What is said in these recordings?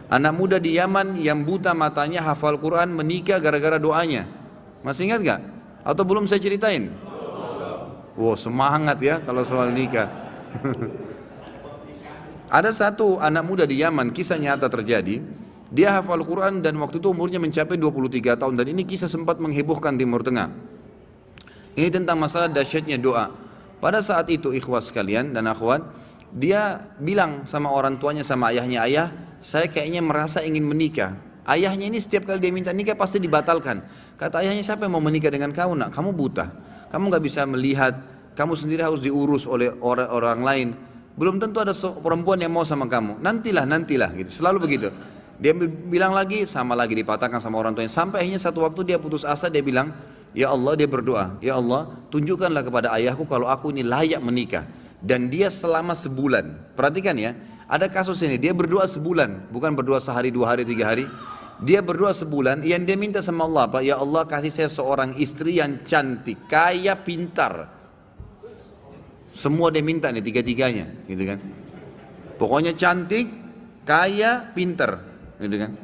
Anak muda di Yaman yang buta matanya hafal Quran menikah gara-gara doanya. Masih ingat gak? Atau belum saya ceritain? Wow, semangat ya kalau soal nikah. Ada satu anak muda di Yaman, kisah nyata terjadi. Dia hafal Quran dan waktu itu umurnya mencapai 23 tahun. Dan ini kisah sempat menghebohkan Timur Tengah. Ini tentang masalah dahsyatnya doa. Pada saat itu ikhwas sekalian dan akhwat, dia bilang sama orang tuanya, sama ayahnya, ayah, saya kayaknya merasa ingin menikah. Ayahnya ini setiap kali dia minta nikah pasti dibatalkan. Kata ayahnya, siapa yang mau menikah dengan kamu nak? Kamu buta, kamu gak bisa melihat, kamu sendiri harus diurus oleh orang lain. Belum tentu ada perempuan yang mau sama kamu. Nantilah gitu. Selalu begitu. Dia bilang lagi, sama lagi dipatahkan sama orang tuanya. Sampai akhirnya satu waktu dia putus asa, dia bilang, ya Allah, dia berdoa, ya Allah, tunjukkanlah kepada ayahku kalau aku ini layak menikah. Dan dia selama sebulan, perhatikan ya, ada kasus ini, dia berdoa sebulan, bukan berdoa sehari, 2 hari, 3 hari. Dia berdoa sebulan, yang dia minta sama Allah apa? Ya Allah, kasih saya seorang istri yang cantik, kaya, pintar. Semua dia minta nih, tiga-tiganya, gitu kan. Pokoknya cantik, kaya, pintar, gitu kan.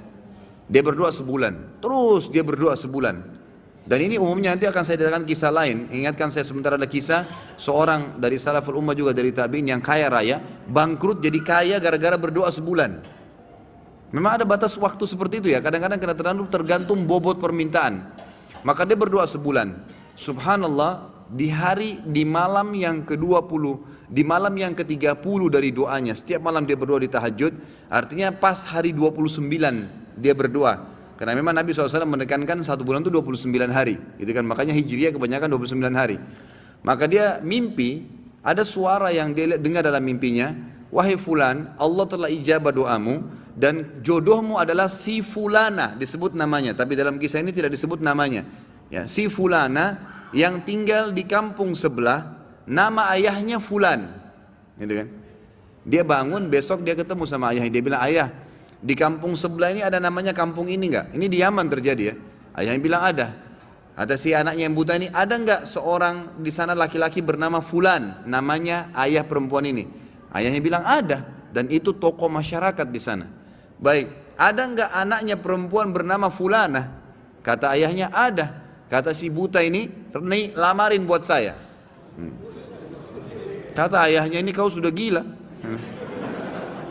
Dia berdoa sebulan, terus dia berdoa sebulan. Dan ini umumnya nanti akan saya datangkan kisah lain. Ingatkan saya sebentar, ada kisah seorang dari salaful ummah juga dari tabi'in yang kaya raya, bangkrut jadi kaya gara-gara berdoa sebulan. Memang ada batas waktu seperti itu ya. Kadang-kadang tergantung bobot permintaan. Maka dia berdoa sebulan. Subhanallah, di malam yang ke-20, di malam yang ke-30 dari doanya, setiap malam dia berdoa di tahajud, artinya pas hari 29 dia berdoa. Karena memang Nabi SAW menekankan 1 bulan itu 29 hari, gitu kan? Makanya Hijriah kebanyakan 29 hari. Maka dia mimpi, ada suara yang dia dengar dalam mimpinya, wahai fulan, Allah telah ijabah doamu dan jodohmu adalah si fulana, disebut namanya, tapi dalam kisah ini tidak disebut namanya. Ya, si fulana yang tinggal di kampung sebelah, nama ayahnya fulan, gitu kan? Dia bangun, besok dia ketemu sama ayahnya, dia bilang, ayah, di kampung sebelah ini ada namanya kampung ini enggak? Ini di Yaman terjadi ya. Ayahnya bilang ada. Kata si anaknya yang buta ini, ada enggak seorang di sana laki-laki bernama Fulan, namanya ayah perempuan ini? Ayahnya bilang ada, dan itu tokoh masyarakat di sana. Baik, ada enggak anaknya perempuan bernama Fulana? Kata ayahnya ada. Kata si buta ini, lamarin buat saya. Kata ayahnya, ini kau sudah gila.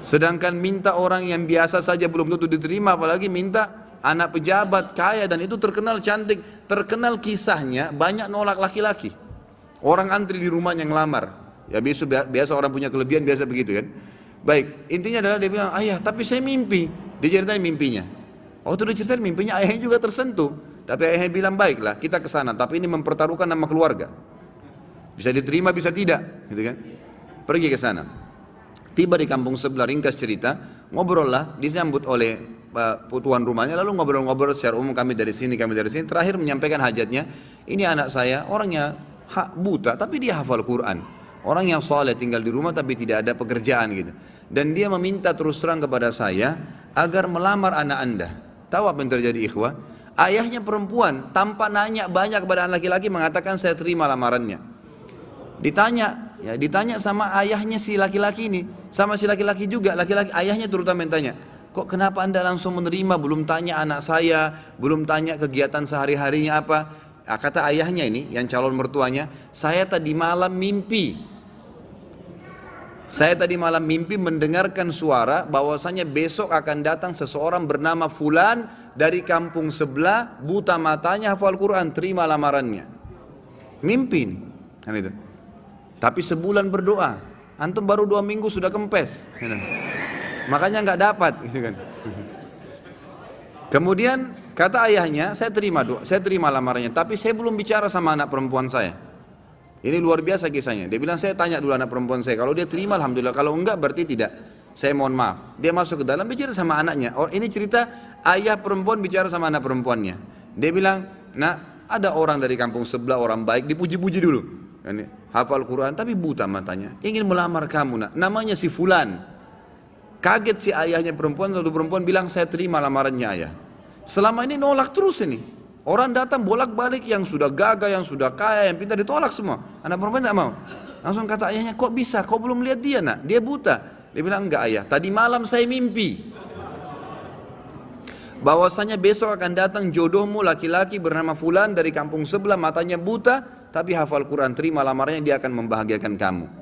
Sedangkan minta orang yang biasa saja belum tentu diterima, apalagi minta anak pejabat kaya, dan itu terkenal cantik, terkenal kisahnya banyak nolak laki-laki. Orang antri di rumahnya ngelamar. Ya biasa orang punya kelebihan biasa begitu kan. Baik, intinya adalah dia bilang, ayah tapi saya mimpi. Dia ceritain mimpinya. Oh itu dia ceritain mimpinya, ayahnya juga tersentuh. Tapi ayahnya bilang, baiklah kita kesana, tapi ini mempertaruhkan nama keluarga. Bisa diterima bisa tidak, gitu kan. Pergi ke sana. Tiba di kampung sebelah, ringkas cerita, ngobrol lah, disambut oleh tuan rumahnya, lalu ngobrol-ngobrol secara umum, kami dari sini, terakhir menyampaikan hajatnya, ini anak saya, orangnya buta, tapi dia hafal Quran, orang yang soleh tinggal di rumah tapi tidak ada pekerjaan gitu, dan dia meminta terus terang kepada saya, agar melamar anak anda. Tahu apa yang terjadi ikhwah? Ayahnya perempuan, tanpa nanya banyak kepada anak laki-laki, mengatakan saya terima lamarannya. Ditanya sama ayahnya si laki-laki ini, sama si laki-laki juga, ayahnya terutama yang tanya, kok kenapa anda langsung menerima, belum tanya anak saya, belum tanya kegiatan sehari-harinya apa? Kata ayahnya ini, yang calon mertuanya, saya tadi malam mimpi mendengarkan suara bahwasanya besok akan datang seseorang bernama Fulan dari kampung sebelah, buta matanya, hafal Quran, terima lamarannya. Mimpi ini, kan itu. Tapi sebulan berdoa, antum baru 2 minggu sudah kempes, makanya nggak dapat, gitu kan. Kemudian kata ayahnya, saya terima lamarannya, tapi saya belum bicara sama anak perempuan saya. Ini luar biasa kisahnya. Dia bilang, saya tanya dulu anak perempuan saya, kalau dia terima alhamdulillah, kalau enggak berarti tidak. Saya mohon maaf. Dia masuk ke dalam bicara sama anaknya. Ini cerita ayah perempuan bicara sama anak perempuannya. Dia bilang, nah ada orang dari kampung sebelah, orang baik, dipuji-puji dulu. Hafal Quran tapi buta matanya, ingin melamar kamu nak, namanya si Fulan. Kaget si ayahnya perempuan, satu perempuan bilang, saya terima lamarannya ayah. Selama ini nolak terus ini, orang datang bolak-balik, yang sudah gagah, yang sudah kaya, yang pintar, ditolak semua. Anak perempuan tidak mau. Langsung kata ayahnya, kok bisa, kau belum lihat dia nak, dia buta. Dia bilang, enggak ayah, tadi malam saya mimpi. bahwasanya besok akan datang jodohmu laki-laki bernama fulan dari kampung sebelah, matanya buta tapi hafal Quran, terima lamarannya, dia akan membahagiakan kamu.